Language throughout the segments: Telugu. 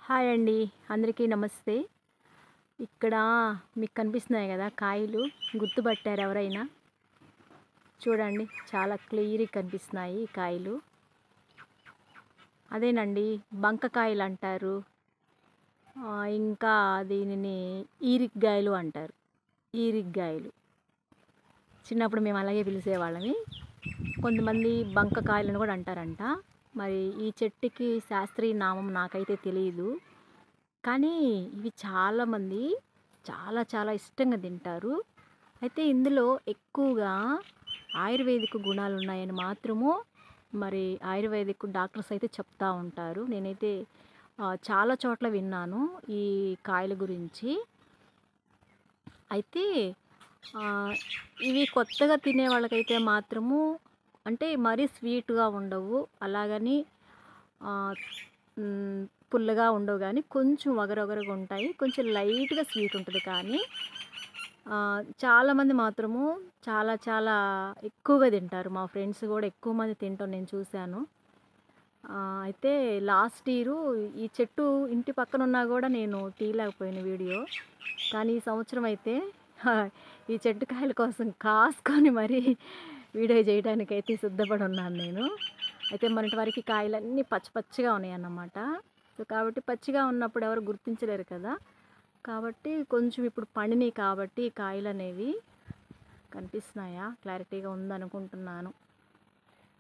హాయ్ అండి. అందరికీ నమస్తే. ఇక్కడ మీకు కనిపిస్తున్నాయి గదా! కాయలు గుర్తుపట్టారా ఎవరైనా? చూడండి చాలా క్లియర్‌గా కనిపిస్తున్నాయి ఈ కాయలు. అదేనండి బంకకాయలంటారు. ఇంకా దీనిని ఈరిగ్గాయలు అంటారు. ఈరిగ్గాయలు. చిన్నప్పుడు మేము అలాగే పిలిసేవాళ్ళమి. కొంతమంది బంకకాయలని గూడా అంటారంట. మరి ఈ చెట్టుకి శాస్త్రీయ నామం నాకైతే తెలీదు. కానీ ఇవి చాలామంది చాలా చాలా ఇష్టంగా తింటారు. అయితే ఇందులో ఎక్కువగా ఆయుర్వేదిక్ గుణాలున్నాయని మాత్రము మరి ఆయుర్వేదిక్ డాక్టర్స్ అయితే చెప్తా ఉంటారు. నేనైతే చాలా చోట్ల విన్నాను ఈ కాయల గురించి. అయితే ఇవి కొత్తగా తినే వాళ్ళకైతే మాత్రము అంటే మరీ స్వీట్‌గా ఉండవు. అలాగని ఆహ్, హ్మ్. పుల్లగా ఉండవు గానీ, కొంచెం వగరొగరుగా ఉంటాయి. కొంచెం లైట్‌గా స్వీట్ ఉంటది కానీ, చాలామంది మాత్రము చాలా చాలా ఎక్కువగా తింటారు. మా ఫ్రెండ్స్ గూడా ఎక్కువ మంది తినటం నేను చూశాను. అయితే లాస్ట్ ఇయరు ఈ చెట్టు ఇంటి పక్కనున్నా గూడా నేను తీయలేకపోయాను వీడియో. కానీ ఈ సంవత్సరం అయితే ఈ చెట్టు కాయల కోసం కాసుకొని మరీ వీడియో జేయడానికైతే సిద్ధపడున్నాను నేను. అయితే మొన్నటి వరకి కాయలన్నీ పచ్చి పచ్చిగా ఉన్నాయన్నమాట. సో, కాబట్టి పచ్చిగా ఉన్నప్పుడు ఎవరు గుర్తించలేరు కదా! కాబట్టి కొంచెం ఇప్పుడు పండినియి కాబట్టి ఈ కాయలనేవి కనిపిస్తున్నాయా? క్లారిటీగా ఉందనుకుంటున్నాను.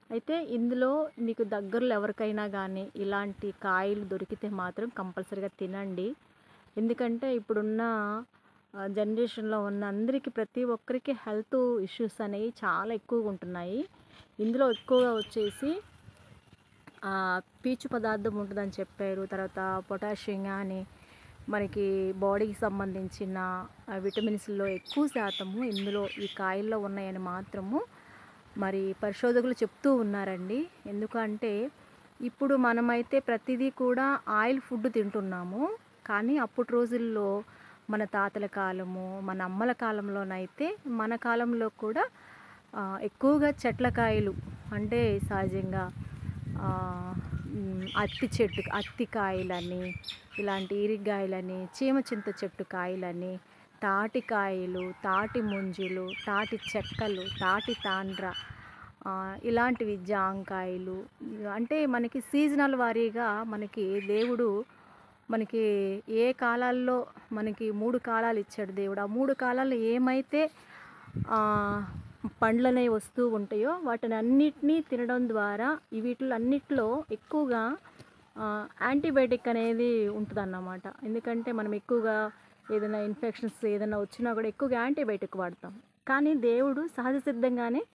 అయితే ఇందులో మీకు దగ్గరలో ఎవరికైనా గానీ ఇలాంటి కాయలు దొరికితే మాత్రం కంపల్సరీగా తినండి. ఎందుకంటే ఇప్పుడున్న జనరేషన్‌లో ఉన్న అందరికి ప్రతి ఒక్కరికి హెల్త్ ఇష్యూస్ అనేవి చాలా ఎక్కువగుంటున్నాయి. ఇందులో ఎక్కువగా వచ్చేసి పీచు పదార్థం ఉంటదని చెప్పారు. తర్వాత పొటాషియం గాని, మనకి బాడీకి సంబంధించిన విటమిన్స్‌లో ఎక్కువ శాతము ఇందులో ఈ కాయల్లో ఉన్నాయని మాత్రము మరి పరిశోధకులు చెప్తూ ఉన్నారండి. ఎందుకంటే ఇప్పుడు మనమైతే ప్రతిదీ కూడా ఆయిల్ ఫుడ్ తింటున్నాము. కానీ అప్పటి రోజుల్లో మన తాతల కాలము, మన అమ్మల కాలంలోనైతే మన కాలంలో కూడా ఎక్కువగా చెట్ల కాయలు అంటే సహజంగా అత్తి చెట్టు అత్తి కాయలని, ఇలాంటి ఈరిగ్గాయలని, చీమ చింత చెట్టు కాయలని, తాటి కాయలు, తాటి ముంజులు, తాటి చెక్కలు, తాటి తాండ్ర, ఇలాంటివి జాంకాయలు. అంటే మనకి సీజనల్ వారీగా మనకి దేవుడు మనకి ఏ కాలాల్లో మనకి 3 కాలాలు ఇచ్చాడు దేవుడు. ఆ 3 కాలాల్లో ఏమైతే పండ్లనేవి వస్తూ ఉంటాయో వాటినన్నిటిని తినడం ద్వారా వీటిలో అన్నిట్లో ఎక్కువగా యాంటీబయాటిక్ అనేది ఉంటదన్నమాట. ఎందుకంటే మనం ఎక్కువగా ఏదైనా ఇన్ఫెక్షన్స్ ఏదైనా వచ్చినా కూడా ఎక్కువగా యాంటీబయాటిక్ వాడతాం. కానీ దేవుడు సహజ సిద్ధంగానే